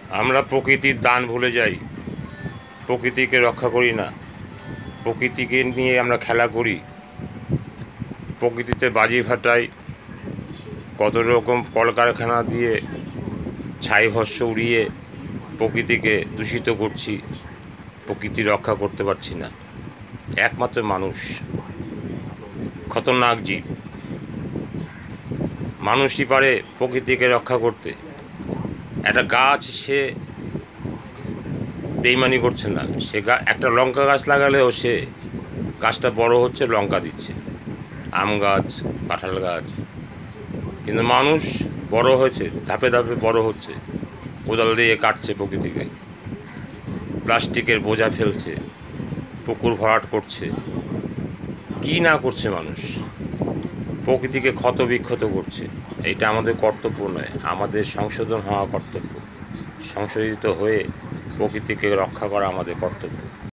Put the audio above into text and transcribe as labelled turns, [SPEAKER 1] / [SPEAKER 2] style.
[SPEAKER 1] আমরা প্রকৃতির দান ভুলে যাই, প্রকৃতিকে রক্ষা করি না, প্রকৃতিকে নিয়ে আমরা খেলা করি, প্রকৃতিতে বাজি ফাটাই, কত রকম কলকারখানা দিয়ে ছাইভস্ম উড়িয়ে প্রকৃতিকে দূষিত করছি, প্রকৃতি রক্ষা করতে পারছি না। একমাত্র মানুষ খতরনাক জীব, মানুষই পারে প্রকৃতিকে রক্ষা করতে। একটা গাছ সে বেইমানি করছে না, সে একটা লঙ্কা গাছ লাগালেও সে গাছটা বড় হচ্ছে, লঙ্কা দিচ্ছে, আম গাছ, কাঁঠাল গাছ। কিন্তু মানুষ বড় হয়েছে, ধাপে ধাপে বড় হচ্ছে, কোদাল দিয়ে কাটছে প্রকৃতিকে, প্লাস্টিকের বোঝা ফেলছে, পুকুর ভরাট করছে, কি না করছে মানুষ, প্রকৃতিকে ক্ষত বিক্ষত করছে। এটা আমাদের কর্তব্য নয়, আমাদের সংশোধন হওয়া কর্তব্য। সংশোধিত হয়ে প্রকৃতিকে রক্ষা করা আমাদের কর্তব্য।